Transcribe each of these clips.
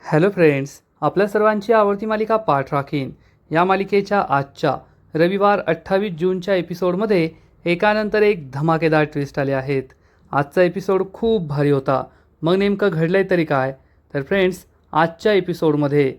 Hello friends, आपल्या सर्वांची आवडती मालिका पाठ राखीन या मालिकेच्या आजच्या रविवार 28 जूनच्या एपिसोडमध्ये एकानंतर एक धमाकेदार ट्विस्ट आले आहेत. आजचा एपिसोड खूप भारी होता. मग नेमकं घडलंय तरी काय? तर फ्रेंड्स, आजच्या एपिसोडमध्ये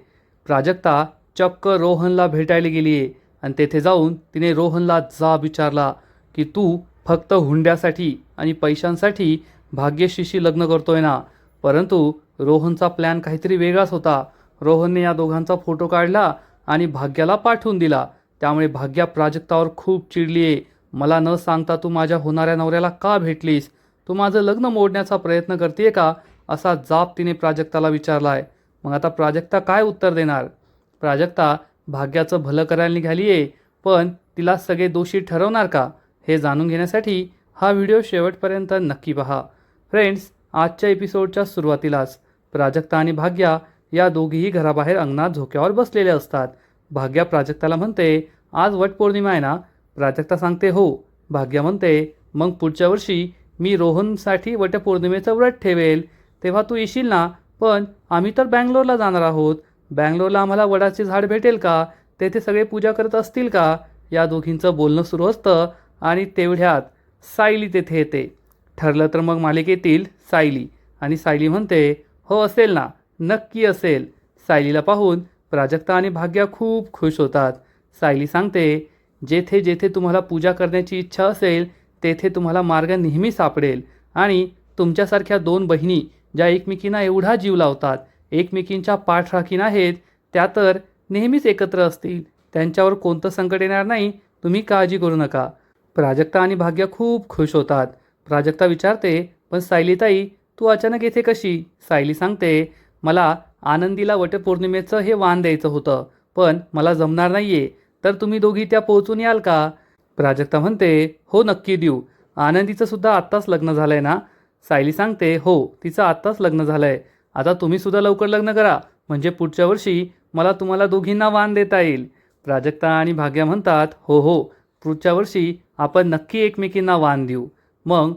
प्राजक्ता चक्क रोहनला भेटायला गेली आहे आणि तेथे जाऊन तिने रोहनला जाब विचारला की तू फक्त हुंड्यासाठी आणि पैशांसाठी भाग्यश्रीशी लग्न करतोय ना? परंतु रोहनचा प्लॅन काहीतरी वेगळाच होता. रोहनने या दोघांचा फोटो काढला आणि भाग्याला पाठवून दिला. त्यामुळे भाग्या प्राजक्तावर खूप चिडली आहे. मला न सांगता तू माझ्या होणाऱ्या नवऱ्याला का भेटलीस? तू माझं लग्न मोडण्याचा प्रयत्न करते का? असा जाब तिने प्राजक्ताला विचारला आहे. मग आता प्राजक्ता काय उत्तर देणार? प्राजक्ता भाग्याचं भलं करायला निघाली आहे, पण तिला सगळे दोषी ठरवणार का? हे जाणून घेण्यासाठी हा व्हिडिओ शेवटपर्यंत नक्की पहा. फ्रेंड्स, आजच्या एपिसोडच्या सुरुवातीलाच प्राजक्ता आणि भाग्या या दोघीही घराबाहेर अंगणात झोक्यावर बसलेले असतात. भाग्या प्राजक्ताला म्हणते, आज वटपौर्णिमा आहे ना? प्राजक्ता सांगते हो. भाग्या म्हणते, मग पुढच्या वर्षी मी रोहनसाठी वटपौर्णिमेचं व्रत ठेवेल, तेव्हा तू येशील ना? पण आम्ही तर बँगलोरला जाणार आहोत. बँगलोरला आम्हाला वडाचे झाड भेटेल का? तेथे सगळे पूजा करत असतील का? या दोघींचं बोलणं सुरू असतं आणि तेवढ्यात सायली तेथे येते. ठरलं तर मग मालिकेतील सायली. आणि सायली म्हणते, हो असेल ना, नक्की असेल. सायलीला पाहून प्राजक्ता आणि भाग्या खूप खुश होतात. सायली सांगते, जेथे जेथे तुम्हाला पूजा करण्याची इच्छा असेल तेथे तुम्हाला मार्ग नेहमी सापडेल. आणि तुमच्यासारख्या दोन बहिणी ज्या एकमेकींना एवढा जीव लावतात, एकमेकींच्या पाठराखीण आहेत, त्या तर नेहमीच एकत्र असतील. त्यांच्यावर कोणतं संकट येणार नाही, तुम्ही काळजी करू नका. प्राजक्ता आणि भाग्या खूप खुश होतात. प्राजक्ता विचारते, पण सायलीताई, तू अचानक येथे कशी? सायली सांगते, मला आनंदीला वटपौर्णिमेचं हे वाण द्यायचं होतं, पण मला जमणार नाहीये, तर तुम्ही दोघी त्या पोहोचून याल का? प्राजक्ता म्हणते, हो नक्की देऊ. आनंदीचं सुद्धा आत्ताच लग्न झालंय ना? सायली सांगते, हो, तिचं आत्ताच लग्न झालंय. आता तुम्ही सुद्धा लवकर लग्न करा, म्हणजे पुढच्या वर्षी मला तुम्हाला दोघींना वाण देता येईल. प्राजक्ता आणि भाग्या म्हणतात, हो हो, पुढच्या वर्षी आपण नक्की एकमेकींना वाण देऊ. मग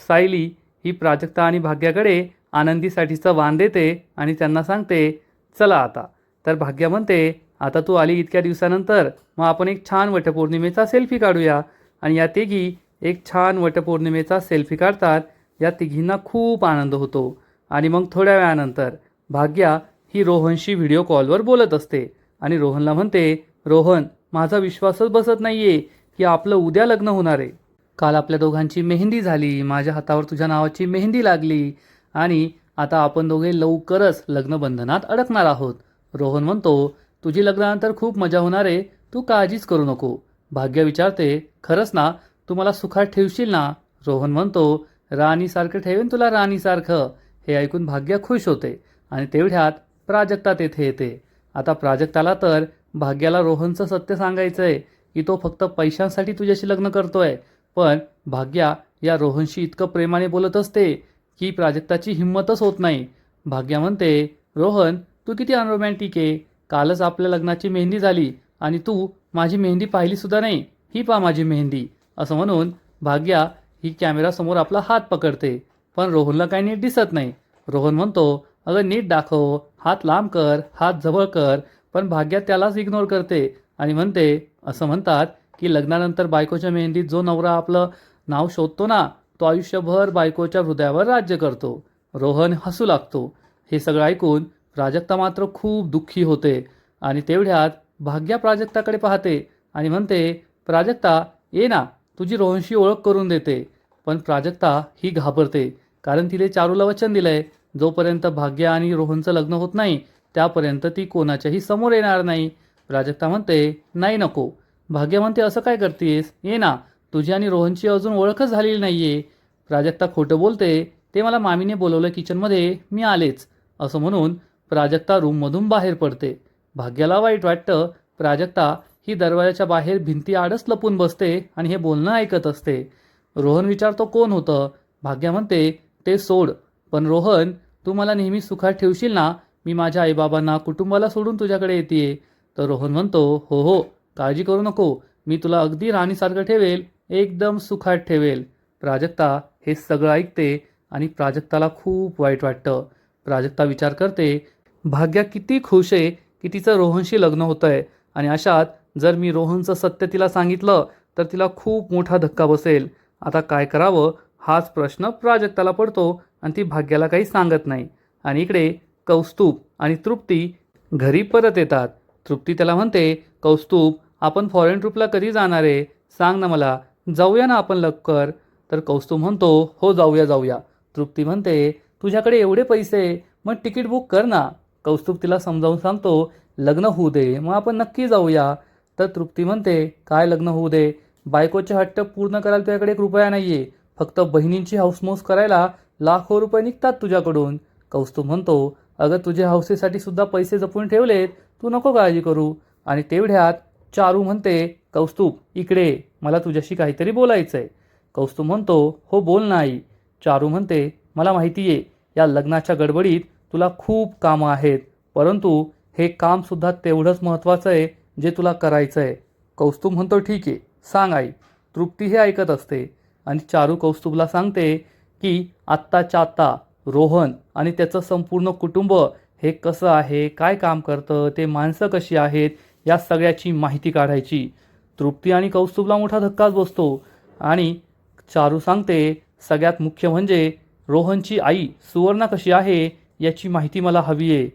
सायली ही प्राजक्ता आणि भाग्याकडे आनंदीसाठीचं वाण देते आणि त्यांना सांगते, चला आता. तर भाग्या म्हणते, आता तू आली इतक्या दिवसानंतर, मग आपण एक छान वटपौर्णिमेचा सेल्फी काढूया. आणि या तिघी एक छान वटपौर्णिमेचा सेल्फी काढतात. या तिघींना खूप आनंद होतो. आणि मग थोड्या वेळानंतर भाग्या ही रोहनशी व्हिडिओ कॉलवर बोलत असते आणि रोहनला म्हणते, रोहन, माझा विश्वासच बसत नाहीये की आपलं उद्या लग्न होणार आहे. काल आपल्या दोघांची मेहंदी झाली, माझ्या हातावर तुझ्या नावाची मेहंदी लागली आणि आता आपण दोघे लवकरच लग्नबंधनात अडकणार आहोत. रोहन म्हणतो, तुझी लग्नानंतर खूप मजा होणार आहे, तू काळजीच करू नको. भाग्य विचारते, खरंच ना? तू मला सुखात ठेवशील ना? रोहन म्हणतो, राणीसारखं ठेवेन तुला, राणीसारखं. हे ऐकून भाग्य खुश होते आणि तेवढ्यात प्राजक्ता तेथे येते. आता प्राजक्ताला तर भाग्याला रोहनचं सत्य सांगायचं आहे की तो फक्त पैशांसाठी तुझ्याशी लग्न करतोय. पण भाग्या या रोहनशी इतकं प्रेमाने बोलत असते की प्राजक्ताची हिंमतच होत नाही. भाग्या म्हणते, रोहन, तू किती अनरोमॅन्टिक आहे. कालच आपल्या लग्नाची मेहंदी झाली आणि तू माझी मेहंदी पाहिलीसुद्धा नाही. ही पा माझी मेहंदी. असं म्हणून भाग्या ही कॅमेरासमोर आपला हात पकडते, पण रोहनला काही नीट दिसत नाही. रोहन म्हणतो, अगं नीट दाखव, हात लांब कर, हात जवळ कर. पण भाग्या त्यालाच इग्नोर करते आणि म्हणते, असं म्हणतात की लग्नानंतर बायकोच्या मेहंदीत जो नवरा आपलं नाव शोधतो ना, तो आयुष्यभर बायकोच्या हृदयावर राज्य करतो. रोहन हसू लागतो. हे सगळं ऐकून प्राजक्ता मात्र खूप दुःखी होते आणि तेवढ्यात भाग्या प्राजक्ताकडे पाहते आणि म्हणते, प्राजक्ता, ये ना, तुझी रोहनशी ओळख करून देते. पण प्राजक्ता ही घाबरते, कारण तिने चारूला वचन दिलंय, जोपर्यंत भाग्या आणि रोहनचं लग्न होत नाही त्यापर्यंत ती कोणाच्याही समोर येणार नाही. प्राजक्ता म्हणते, नाही नको. भाग्या म्हणते, असं काय करतेस? ये ना, तुझी आणि रोहनची अजून ओळखच झालेली नाहीये. प्राजक्ता खोटं बोलते, ते मला मामीने बोलवलं किचनमध्ये, मी आलेच. असं म्हणून प्राजक्ता रूममधून बाहेर पडते. भाग्याला वाईट वाटतं. प्राजक्ता ही दरवाजाच्या बाहेर भिंती आडच लपून बसते आणि हे बोलणं ऐकत असते. रोहन विचारतो, कोण होतं? भाग्या म्हणते, ते सोड. पण रोहन, तू मला नेहमी सुखात ठेवशील ना? मी माझ्या आईबाबांना, कुटुंबाला सोडून तुझ्याकडे येते. तर रोहन म्हणतो, हो हो, काळजी करू नको, मी तुला अगदी राणीसारखं ठेवेल, एकदम सुखात ठेवेल. प्राजक्ता हे सगळं ऐकते आणि प्राजक्ताला खूप वाईट वाटतं. प्राजक्ता विचार करते, भाग्या किती खुश आहे की तिचं रोहनशी लग्न होतं आहे. आणि अशात जर मी रोहनचं सत्य तिला सांगितलं तर तिला खूप मोठा धक्का बसेल. आता काय करावं हाच प्रश्न प्राजक्ताला पडतो आणि ती भाग्याला काही सांगत नाही. आणि इकडे कौस्तुभ आणि तृप्ती घरी परत येतात. तृप्ती त्याला म्हणते, कौस्तुभ आपण फॉरेन ट्रिपला कधी जाणार आहे, सांग ना मला, जाऊया ना आपण लवकर. तर कौस्तुभ म्हणतो, हो जाऊया जाऊया. तृप्ती म्हणते, तुझ्याकडे एवढे पैसे, मग तिकीट बुक कर ना. कौस्तुभ तिला समजावून सांगतो, लग्न होऊ दे मग आपण नक्की जाऊया. तर तृप्ती म्हणते, काय लग्न होऊ दे, बायकोचे हट्ट पूर्ण करायला तुझ्याकडे एक रुपया नाहीये, फक्त बहिणींची हौसमौस करायला लाखो रुपये निघतात तुझ्याकडून. कौस्तुभ म्हणतो, अगं तुझ्या हौसेसाठी सुद्धा पैसे जपून ठेवलेत, तू नको काळजी करू. आणि तेवढ्यात चारू म्हणते, कौस्तुभ इकडे ये, मला तुझ्याशी काहीतरी बोलायचं आहे. कौस्तुभ म्हणतो, हो बोल ना आई. चारू म्हणते, मला माहिती आहे या लग्नाच्या गडबडीत तुला खूप कामं आहेत, परंतु हे कामसुद्धा तेवढंच महत्त्वाचं आहे जे तुला करायचं आहे. कौस्तुभ म्हणतो, ठीक आहे सांग आई. तृप्ती हे ऐकत असते आणि चारू कौस्तुभला सांगते की आत्ताच्या आत्ता रोहन आणि त्याचं संपूर्ण कुटुंब हे कसं आहे, काय काम करतं, ते माणसं कशी आहेत, या सगळ्याची माहिती काढायची. तृप्ती आणि कौस्तुभला मोठा धक्काच बसतो. आणि चारू सांगते, सगळ्यात मुख्य म्हणजे रोहनची आई सुवर्णा कशी आहे याची माहिती मला हवी आहे.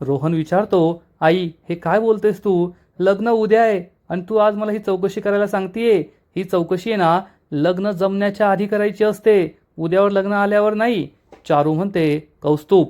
रोहन विचारतो, आई हे काय बोलतेस तू, लग्न उद्या आहे आणि तू आज मला ही चौकशी करायला सांगतेय. ही चौकशी आहे ना लग्न जमण्याच्या आधी करायची असते, उद्यावर लग्न आल्यावर नाही. चारू म्हणते, कौस्तुभ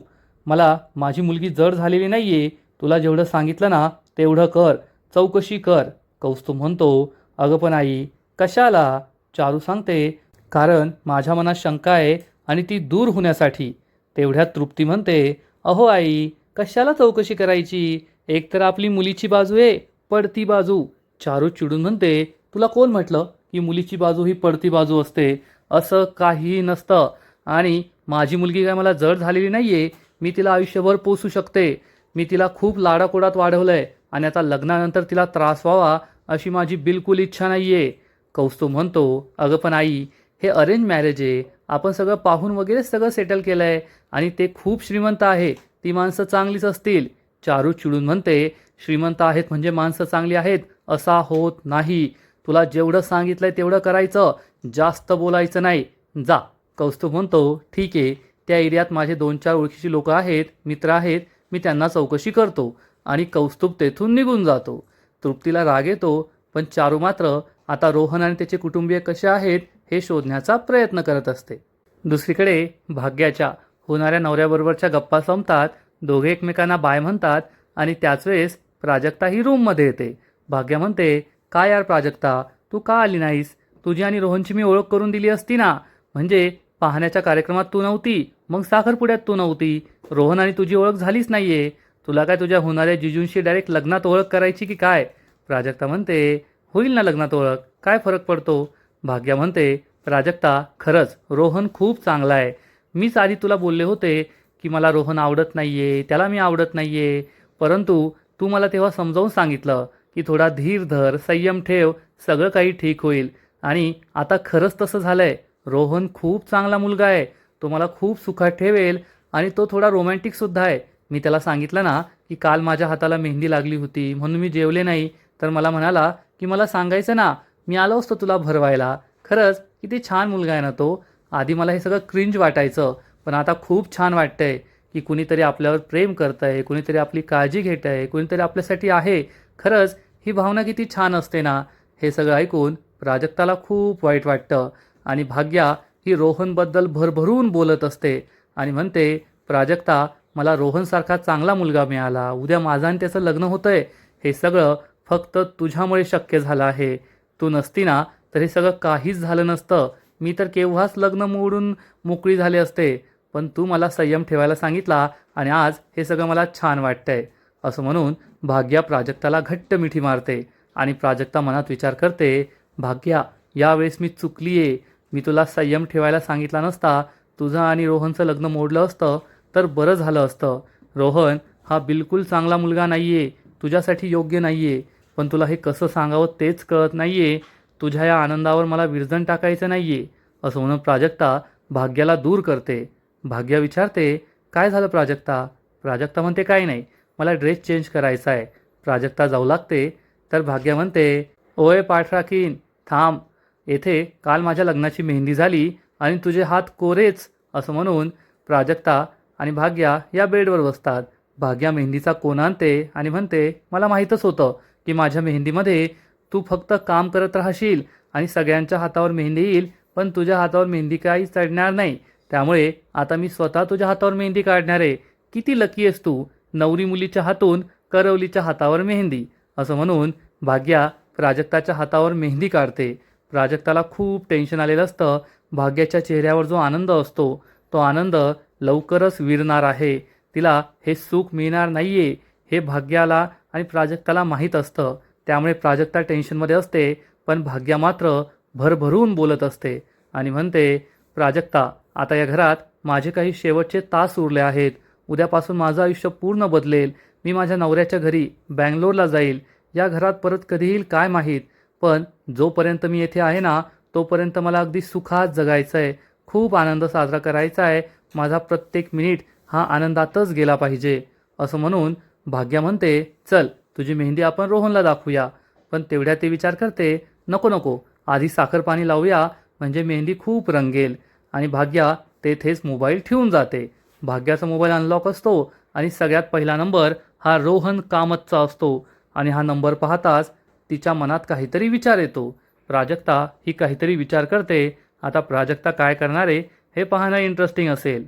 मला माझी मुलगी जड झालेली नाहीये, तुला जेवढं सांगितलं ना तेवढं कर, चौकशी कर. कौस्तुभ म्हणतो, अगं पण आई कशाला. चारू सांगते, कारण माझ्या मनात शंका आहे आणि ती दूर होण्यासाठी. तेवढ्यात तृप्ती म्हणते, अहो आई कशाला चौकशी करायची, एकतर आपली मुलीची बाजू आहे पडती बाजू. चारू चिडून म्हणते, तुला कोण म्हटलं की मुलीची बाजू ही पडती बाजू असते, असं काहीही नसतं. आणि माझी मुलगी काय मला जड झालेली नाहीये, मी तिला आयुष्यभर पोसू शकते. मी तिला खूप लाडाकोडात वाढवलंय आणि आता लग्नानंतर तिला त्रास व्हावा अशी माझी बिलकुल इच्छा नाहीये. कौस्तुभ म्हणतो, अगं पण आई हे अरेंज मॅरेज आहे, आपण सगळं पाहून वगैरे सगळं सेटल केलं आहे आणि ते खूप श्रीमंत आहे, ती माणसं चांगलीच असतील. चारू चिडून म्हणते, श्रीमंत आहेत म्हणजे माणसं चांगली आहेत असा होत नाही. तुला जेवढं सांगितलंय तेवढं करायचं, जास्त बोलायचं नाही, जा. कौस्तुभ म्हणतो, ठीक आहे, त्या एरियात माझे 2-4 ओळखीची लोक आहेत, मित्र आहेत, मी त्यांना चौकशी करतो. आणि कौस्तुभ तेथून निघून जातो. तृप्तीला राग येतो, पण चारू मात्र आता रोहन आणि त्याचे कुटुंबीय कसे आहेत हे शोधण्याचा प्रयत्न करत असते. दुसरीकडे भाग्याच्या होणाऱ्या नवऱ्याबरोबरच्या गप्पा संपतात, दोघे एकमेकांना बाय म्हणतात आणि त्याच वेळेस प्राजक्ता ही रूममध्ये येते. भाग्या म्हणते, काय यार प्राजक्ता, तू का आली नाहीस, तुझी आणि रोहनची मी ओळख करून दिली असती ना, म्हणजे पाहण्याच्या कार्यक्रमात तू नव्हती, मग साखरपुड्यात तू नव्हती, रोहन आणि तुझी ओळख झालीच नाहीये, तुला काय तुझ्या होणाऱ्या जिजूंशी डायरेक्ट लग्नात ओळख करायची की काय. प्राजक्ता म्हणते, होईल ना लग्नात ओळख, काय फरक पडतो. भाग्या म्हणते, प्राजक्ता खरंच रोहन खूप चांगला आहे, मीच आधी तुला बोलले होते की मला रोहन आवडत नाहीये, त्याला मी आवडत नाहीये, परंतु तू मला तेव्हा समजावून सांगितलं की थोडा धीर धर, संयम ठेव, सगळं काही ठीक होईल. आणि आता खरंच तसं झालंय, रोहन खूप चांगला मुलगा आहे, तो मला खूप सुखात ठेवेल आणि तो थोडा रोमॅन्टिकसुद्धा आहे. मी त्याला सांगितलं ना की काल माझ्या हाताला मेहंदी लागली होती म्हणून मी जेवले नाही, तर मला म्हणाला की मला सांगायचं ना, मी आलो असतो तुला भरवायला. खरंच किती छान मुलगा आहे ना तो. आधी मला हे सगळं क्रिंज वाटायचं, पण आता खूप छान वाटतंय की कुणीतरी आपल्यावर प्रेम करतंय, कुणीतरी आपली काळजी घेत आहे, कुणीतरी आपल्यासाठी आहे. खरंच ही भावना किती छान असते ना. हे सगळं ऐकून प्राजक्ताला खूप वाईट वाटतं आणि भाग्या ही रोहनबद्दल भरभरून बोलत असते आणि म्हणते, प्राजक्ता मला रोहनसारखा चांगला मुलगा मिळाला, उद्या माझं आणि त्याचं लग्न होतंय, हे सगळं फक्त तुझ्यामुळे शक्य झालं आहे. तू नसती ना तर हे सगळं काहीच झालं नसतं, मी तर केव्हाच लग्न मोडून मोकळी झाले असते, पण तू मला संयम ठेवायला सांगितला आणि आज हे सगळं मला छान वाटतंय. असं म्हणून भाग्या प्राजक्ताला घट्ट मिठी मारते आणि प्राजक्ता मनात विचार करते, भाग्या यावेळेस मी चुकली आहे, मी तुला संयम ठेवायला सांगितला नसता, तुझं आणि रोहनचं लग्न मोडलं असतं तर बरं झालं असतं. रोहन हा बिलकुल चांगला मुलगा नाही आहे, तुझ्यासाठी योग्य नाही आहे, पण तुला हे कसं सांगावं तेच कळत नाही आहे, तुझ्या या आनंदावर मला विरजण टाकायचं नाही आहे. असं म्हणून प्राजक्ता भाग्याला दूर करते. भाग्या विचारते, काय झालं प्राजक्ता. प्राजक्ता म्हणते काही नाही, मला ड्रेस चेंज करायचा आहे. प्राजक्ता जाऊ लागते तर भाग्या म्हणते, ओय पाठराखीन थांब, येथे काल माझ्या लग्नाची मेहंदी झाली आणि तुझे हात कोरेच. असं म्हणून प्राजक्ता आणि भाग्या या बेडवर बसतात. भाग्या मेहंदीचा कोन आणते आणि म्हणते, मला माहीतच होतं की माझ्या मेहंदीमध्ये तू फक्त काम करत राहशील आणि सगळ्यांच्या हातावर मेहंदी येईल, पण तुझ्या हातावर मेहंदी काही चढणार नाही. त्यामुळे आता मी स्वतः तुझ्या हातावर मेहंदी काढणार आहे. किती लकी आहेस तू, नवरी मुलीच्या हातून करवलीच्या हातावर मेहंदी. असं म्हणून भाग्या प्राजक्ताच्या हातावर मेहंदी काढते. प्राजक्ताला खूप टेन्शन आलेलं असतं. भाग्याच्या चेहऱ्यावर जो आनंद असतो तो आनंद लवकरच विरणार आहे. तिला हे सुख मिळणार नाहीये हे भाग्याला आणि प्राजक्ताला माहीत असतं. त्यामुळे प्राजक्ता टेन्शनमध्ये असते, पण भाग्या मात्र भरभरून बोलत असते आणि म्हणते, प्राजक्ता आता या घरात माझे काही शेवटचे तास उरले आहेत. उद्यापासून माझं आयुष्य पूर्ण बदलेल. मी माझ्या नवऱ्याच्या घरी बँगलोरला जाईल. या घरात परत कधी येईल काय माहीत, पण जोपर्यंत मी येथे आहे ना तोपर्यंत मला अगदी सुखात जगायचं आहे. खूप आनंद साजरा करायचा आहे. माझा प्रत्येक मिनिट हा आनंदातच गेला पाहिजे. असं म्हणून भाग्या म्हणते, चल तुझी मेहंदी आपण रोहनला दाखवूया. पण तेवढ्या ते विचार करते, नको नको, आधी साखर पाणी लावूया म्हणजे मेहंदी खूप रंगेल. आणि भाग्या तेथेच मोबाईल ठेवून जाते. भाग्याचा मोबाईल अनलॉक असतो आणि सगळ्यात पहिला नंबर हा रोहन कामतचा असतो. आणि हा नंबर पाहताच तिच्या मनात काहीतरी विचार येतो. प्राजक्ता ही काहीतरी विचार करते. आता प्राजक्ता काय करणार आहे हे पाहणं इंटरेस्टिंग असेल.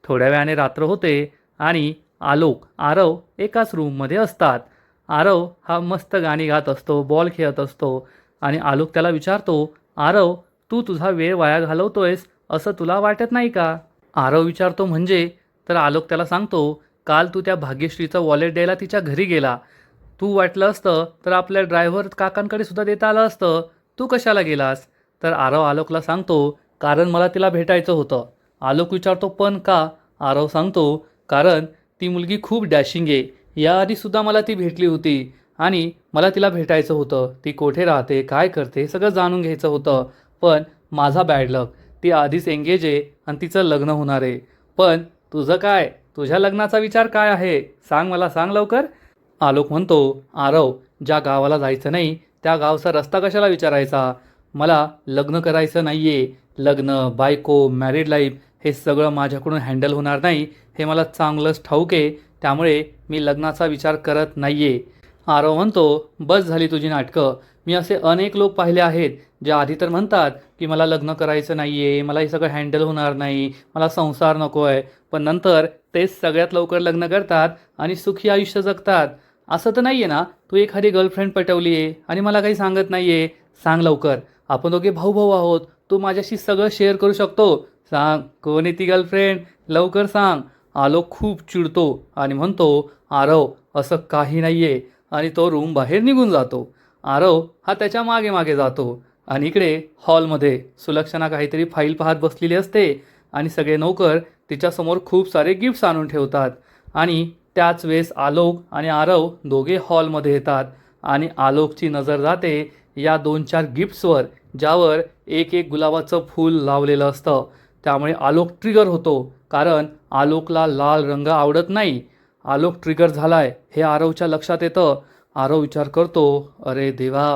थोड्या वेळाने रात्र होते आणि आलोक आरव एकाच रूममध्ये असतात. आरव हा मस्त गाणी गात असतो, बॉल खेळत असतो आणि आलोक त्याला विचारतो, आरव तू तुझा वेळ वाया घालवतोयस असं तुला वाटत नाही का? आरव विचारतो म्हणजे? तर आलोक त्याला सांगतो, काल तू त्या भाग्यश्रीचं वॉलेट द्यायला तिच्या घरी गेला. तू वाटलं असतं तर आपल्या ड्रायव्हर काकांकडे सुद्धा देता आलं असतं. तू कशाला गेलास? तर आरव आलोकला सांगतो, कारण मला तिला भेटायचं होतं. आलोक विचारतो, पण का? आरव सांगतो, कारण ती मुलगी खूप डॅशिंग आहे. याआधीसुद्धा मला ती भेटली होती आणि मला तिला भेटायचं होतं. ती कोठे राहते, काय करते सगळं जाणून घ्यायचं होतं. पण माझा बॅड लक, ती आधीच एंगेज आहे आणि तिचं लग्न होणार आहे. पण तुझं काय? तुझ्या लग्नाचा विचार काय आहे? सांग, मला सांग लवकर. आलोक म्हणतो, आरव ज्या गावाला जायचं नाही त्या गावचा रस्ता कशाला विचारायचा? मला लग्न करायचं नाही आहे. लग्न, बायको, मॅरिड लाईफ हे सगळं माझ्याकडून हँडल होणार नाही हे मला चांगलंच ठाऊक आहे. त्यामुळे मी लग्नाचा विचार करत नाही आहे. आरव म्हणतो, बस झाली तुझी नाटकं. मी असे अनेक लोक पाहिले आहेत जे आधी तर म्हणतात की मला लग्न करायचं नाही आहे, मला हे सगळं हँडल होणार नाही, मला संसार नको आहे, पण नंतर तेच सगळ्यात लवकर लग्न करतात आणि सुखी आयुष्य जगतात. असं तर नाही आहे ना, तू एखादी गर्लफ्रेंड पटवली आहे आणि मला काही सांगत नाही आहे? सांग लवकर, आपण दोघे भाऊ भाऊ आहोत, तू माझ्याशी सगळं शेअर करू शकतो. सांग, कोण आहे ती गर्लफ्रेंड? लवकर सांग. आलोक खूप चिडतो आणि म्हणतो, आरव असं काही नाही आहे, आणि तो रूम बाहेर निघून जातो. आरव हा त्याच्या मागे मागे जातो आणि इकडे हॉलमध्ये सुलक्षणा काहीतरी फाईल पाहत बसलेली असते आणि सगळे नौकर तिच्यासमोर खूप सारे गिफ्ट्स आणून ठेवतात. आणि त्याच वेळेस आलोक आणि आरव दोघे हॉलमध्ये येतात आणि आलोकची नजर जाते या 2-4 गिफ्ट्सवर, ज्यावर एक एक गुलाबाचं फूल लावलेलं असतं. त्यामुळे आलोक ट्रिगर होतो, कारण आलोकला लाल रंग आवडत नाही. आलोक ट्रिगर झालाय हे आरवच्या लक्षात येतं. आरव विचार करतो, अरे देवा,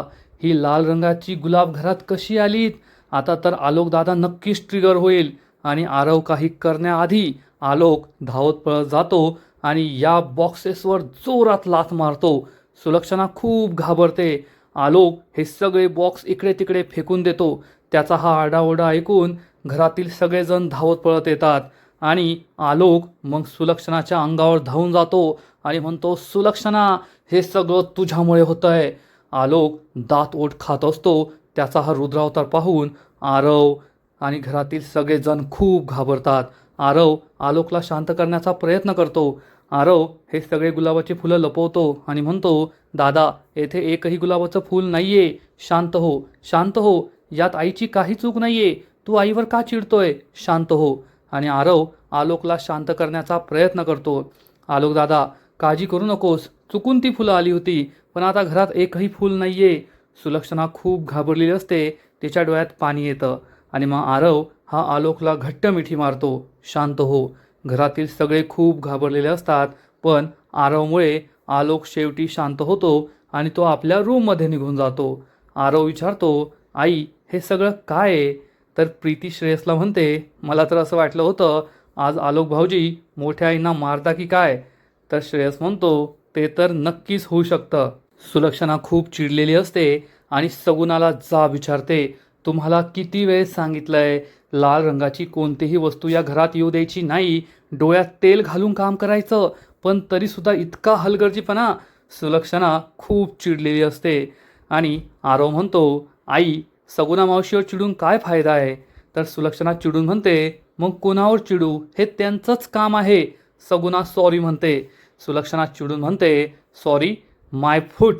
ही लाल रंगाची गुलाब घरात कशी आलीत? आता तर आलोक दादा नक्कीच ट्रिगर होईल. आणि आरव काही करण्याआधी आलोक धावत पळत जातो आणि या बॉक्सेसवर जोरात लाथ मारतो. सुलक्षणा खूप घाबरते. आलोक हे सगळे बॉक्स इकडे तिकडे फेकून देतो. त्याचा हा आरडाओरडा ऐकून घरातील सगळेजण धावत पळत येतात आणि आलोक मग सुलक्षणाच्या अंगावर धावून जातो आणि म्हणतो, सुलक्षणा हे सगळं तुझ्यामुळे होतं आहे. आलोक दात ओठ खात असतो. त्याचा हा रुद्रावतार पाहून आरव आणि घरातील सगळेजण खूप घाबरतात. आरव आलोकला शांत करण्याचा प्रयत्न करतो. आरव हे सगळे गुलाबाची फुलं लपवतो आणि म्हणतो, दादा येथे एकही गुलाबाचं फूल नाही आहे. शांत हो, शांत हो, यात आईची काही चूक नाही आहे. तू आईवर का चिडतोय? शांत हो. आणि आरव आलोकला शांत करण्याचा प्रयत्न करतो. आलोक दादा, काळजी करू नकोस, चुकून ती फुलं आली होती, पण आता घरात एकही फूल नाही आहे. सुलक्षणा खूप घाबरलेली असते. तिच्या डोळ्यात पाणी येतं आणि मग आरव हा आलोकला घट्ट मिठी मारतो. शांत हो. घरातील सगळे खूप घाबरलेले असतात, पण आरवमुळे आलोक शेवटी शांत होतो आणि तो आपल्या रूममध्ये निघून जातो. आरव विचारतो, आई हे सगळं काय आहे? तर प्रीती श्रेयसला म्हणते, मला तर असं वाटलं होतं आज आलोक भाऊजी मोठ्या आईंना मारता की काय? तर श्रेयस म्हणतो, ते तर नक्कीच होऊ शकतं. सुलक्षणा खूप चिडलेली असते आणि सगुणाला जाब विचारते, तुम्हाला किती वेळेस सांगितलंय लाल रंगाची कोणतीही वस्तू या घरात येऊ द्यायची नाही, डोळ्यात तेल घालून काम करायचं, पण तरीसुद्धा इतका हलगर्जीपणा. सुलक्षणा खूप चिडलेली असते आणि आरव म्हणतो, आई सगुणा मावशीवर चिडून काय फायदा आहे? तर सुलक्षणा चिडून म्हणते, मग कोणावर चिडू, हे त्यांचंच काम आहे. सगुणा सॉरी म्हणते. सुलक्षणा चिडून म्हणते, सॉरी माय फूट,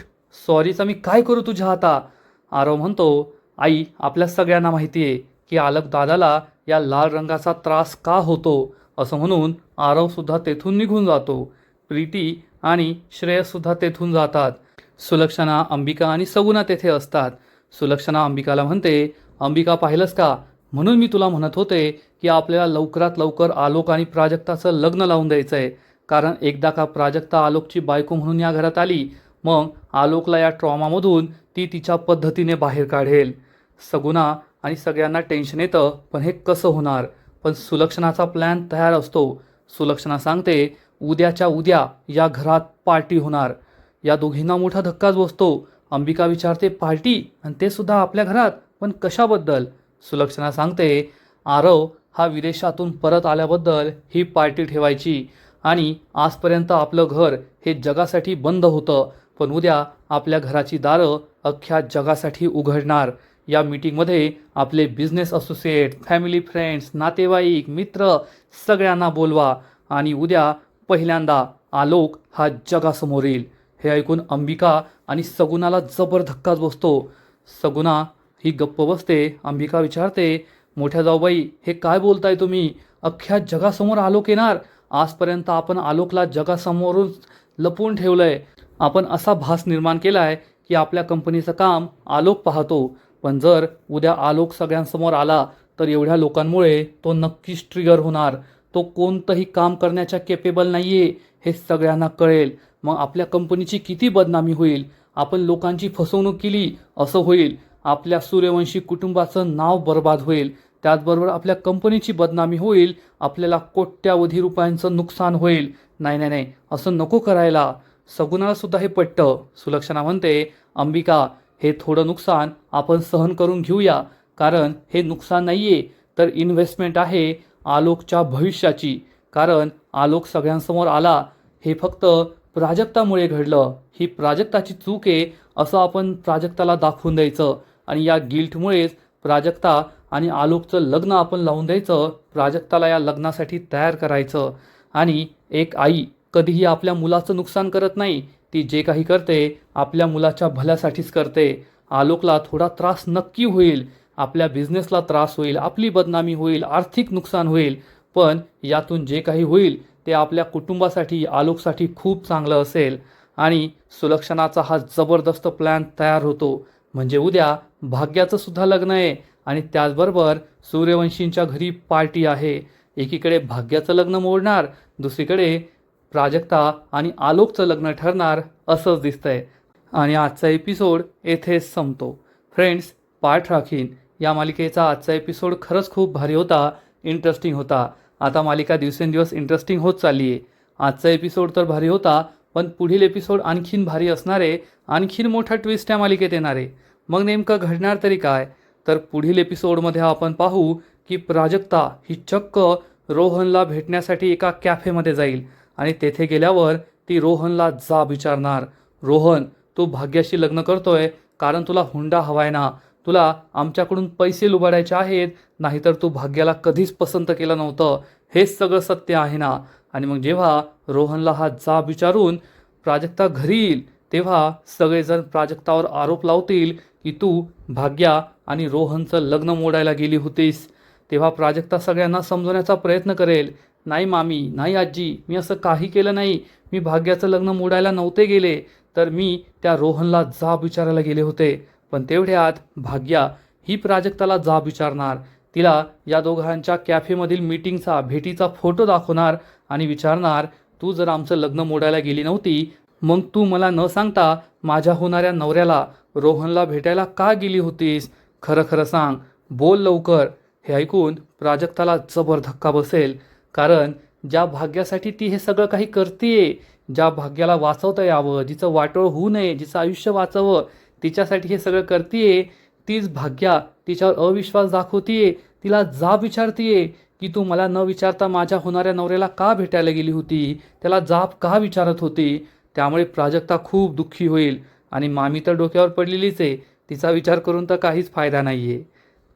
सॉरीचा मी काय करू तुझ्या आता? आरव म्हणतो, आई आपल्या सगळ्यांना माहिती आहे की आलोक दादाला या लाल रंगाचा त्रास का होतो. असं म्हणून आरवसुद्धा तेथून निघून जातो. प्रीती आणि श्रेयससुद्धा तेथून जातात. सुलक्षणा, अंबिका आणि सगुणा तेथे असतात. सुलक्षणा अंबिकाला म्हणते, अंबिका पाहिलंस का, म्हणून मी तुला म्हणत होते की आपल्याला लवकरात लवकर आलोक आणि प्राजक्ताचं लग्न लावून द्यायचं आहे. कारण एकदा का प्राजक्ता आलोकची बायको म्हणून या घरात आली, मग आलोकला या ट्रॉमामधून ती तिच्या पद्धतीने बाहेर काढेल. सगुणा आणि सगळ्यांना टेन्शन येतं, पण हे कसं होणार? पण सुलक्षणाचा प्लॅन तयार असतो. सुलक्षणा सांगते, उद्याच्या उद्या या घरात पार्टी होणार. या दोघींना मोठा धक्काच बसतो. अंबिका विचारते, पार्टी आणि ते सुद्धा आपल्या घरात, पण कशाबद्दल? सुलक्षणा सांगते, आरव हा विदेशातून परत आल्याबद्दल ही पार्टी ठेवायची आणि आजपर्यंत आपलं घर हे जगासाठी बंद होतं, पण उद्या आपल्या घराची दारं अख्ख्या जगासाठी उघडणार. या मीटिंगमध्ये आपले बिझनेस असोसिएट, फॅमिली फ्रेंड्स, नातेवाईक, मित्र सगळ्यांना बोलवा आणि उद्या पहिल्यांदा आलोक हा जगासमोर येईल. हे ऐकून अंबिका आणि सगुणाला जबर धक्काच बसतो. सगुणा ही गप्प बसते. अंबिका विचारते, मोठ्या जाऊबाई हे काय बोलताय तुम्ही? अख्ख्या जगासमोर आलोक येणार? आजपर्यंत आपण आलोकला जगासमोरून लपवून ठेवलंय. आपण असा भास निर्माण केलाय की आपल्या कंपनीचं काम आलोक पाहतो, पण जर उद्या आलोक सगळ्यांसमोर आला तर एवढ्या लोकांमुळे तो नक्कीच ट्रिगर होणार. तो कोणतंही काम करण्याच्या केपेबल नाहीये हे सगळ्यांना कळेल. मग आपल्या कंपनीची किती बदनामी होईल. आपण लोकांची फसवणूक केली असं होईल. आपल्या सूर्यवंशी कुटुंबाचं नाव बर्बाद होईल. त्याचबरोबर आपल्या कंपनीची बदनामी होईल. आपल्याला कोट्यावधी रुपयांचं नुकसान होईल. नाही नाही नाही, असं नको करायला. सगुणाला सुद्धा हे पटतं. सुलक्षणा म्हणते, अंबिका हे थोडं नुकसान आपण सहन करून घेऊया, कारण हे नुकसान नाहीये तर इन्व्हेस्टमेंट आहे आलोकच्या भविष्याची. कारण आलोक सगळ्यांसमोर आला हे फक्त प्राजक्तामुळे घडलं. ही प्राजक्ताची चूक आहे असं आपण प्राजक्ताला दाखवून द्यायचं आणि या गिल्टमुळेच प्राजक्ता आणि आलोकचं लग्न आपण लावून द्यायचं. प्राजक्ताला या लग्नासाठी तयार करायचं. आणि एक आई कधीही आपल्या मुलाचं नुकसान करत नाही. ती जे काही करते आपल्या मुलाच्या भल्यासाठीच करते. आलोकला थोडा त्रास नक्की होईल, आपल्या बिझनेसला त्रास होईल, आपली बदनामी होईल, आर्थिक नुकसान होईल, पण यातून जे काही होईल ते आपल्या कुटुंबासाठी, आलोकसाठी खूप चांगलं असेल. आणि सुलक्षणाचा हा जबरदस्त प्लॅन तयार होतो. म्हणजे उद्या भाग्याचं सुद्धा लग्न आहे आणि त्याचबरोबर सूर्यवंशींच्या घरी पार्टी आहे. एकीकडे भाग्याचं लग्न मोडणार, दुसरीकडे प्राजक्ता आणि आलोकचं लग्न ठरणार असंच दिसतंय. आणि आजचा एपिसोड येथेच संपतो. फ्रेंड्स, पाठ राखीन या मालिकेचा आजचा एपिसोड खरंच खूप भारी होता, इंटरेस्टिंग होता. आता मालिका दिवसेंदिवस इंटरेस्टिंग होत चालली आहे. आजचा एपिसोड तर भारी होता, पण पुढील एपिसोड आणखीन भारी असणार आहे. आणखीन मोठा ट्विस्ट या मालिकेत येणार आहे. मग नेमकं घडणार तरी काय? तर पुढील एपिसोडमध्ये आपण पाहू की प्राजक्ता ही चक्क रोहनला भेटण्यासाठी एका कॅफेमध्ये जाईल आणि तेथे गेल्यावर ती रोहनला जाब विचारणार, रोहन तू भाग्याशी लग्न करतोय कारण तुला हुंडा हवाय ना? तुला आमच्याकडून पैसे लुबाडायचे आहेत, नाहीतर तू भाग्याला कधीच पसंत केलं नव्हतं. हेच सगळं सत्य आहे ना? आणि मग जेव्हा रोहनला हा जाब विचारून प्राजक्ता घरी येईल तेव्हा सगळेजण प्राजक्तावर आरोप लावतील की तू भाग्या आणि रोहनचं लग्न मोडायला गेली होतीस. तेव्हा प्राजक्ता सगळ्यांना समजवण्याचा प्रयत्न करेल, नाही मामी, नाही आजी, मी असं काही केलं नाही. मी भाग्याचं लग्न मोडायला नव्हते गेले, तर मी त्या रोहनला जाब विचारायला गेले होते. पण तेवढ्यात भाग्या ही प्राजक्ताला जाब विचारणार. तिला या दोघांच्या कॅफेमधील मीटिंगचा, भेटीचा फोटो दाखवणार आणि विचारणार, तू जर आमचं लग्न मोडायला गेली नव्हती, मग तू मला न सांगता माझ्या होणाऱ्या नवऱ्याला रोहनला भेटायला का गेली होतीस? खरं खरं सांग, बोल लवकर. हे ऐकून प्राजक्ताला जबर धक्का बसेल, कारण ज्या भाग्यासाठी ती हे सगळं काही करतीये, ज्या भाग्याला वाचवता यावं, जिचं वाटोळ होऊ नये, जिचं आयुष्य वाचावं, तिच्यासाठी हे सगळं करतीये, तीच भाग्या तिच्यावर अविश्वास दाखवतीये, तिला जाब विचारतीये की तू मला न विचारता माझ्या होणाऱ्या नवऱ्याला का भेटायला गेली होती, त्याला जाब का विचारत होती. त्यामुळे प्राजक्ता खूप दुःखी होईल आणि मामी तर डोक्यावर पडलेलीच आहे, तिचा विचार करून तर काहीच फायदा नाही आहे.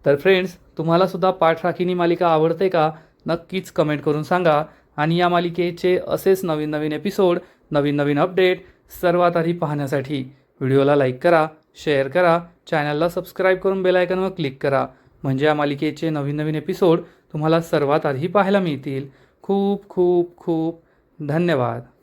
तर फ्रेंड्स, तुम्हालासुद्धा पाठराखीनी मालिका आवडते का? नक्कीच कमेंट करून सांगा. आणि या मालिकेचे असेच नवीन नवीन एपिसोड, नवीन नवीन अपडेट सर्वात आधी पाहण्यासाठी व्हिडिओला लाईक करा, शेअर करा, चॅनलला सबस्क्राईब करून बेल आयकॉनवर क्लिक करा. म्हणजे या मालिकेचे नवीन नवीन एपिसोड तुम्हाला सर्वात आधी पाहायला मिळतील. खूप खूप खूप धन्यवाद.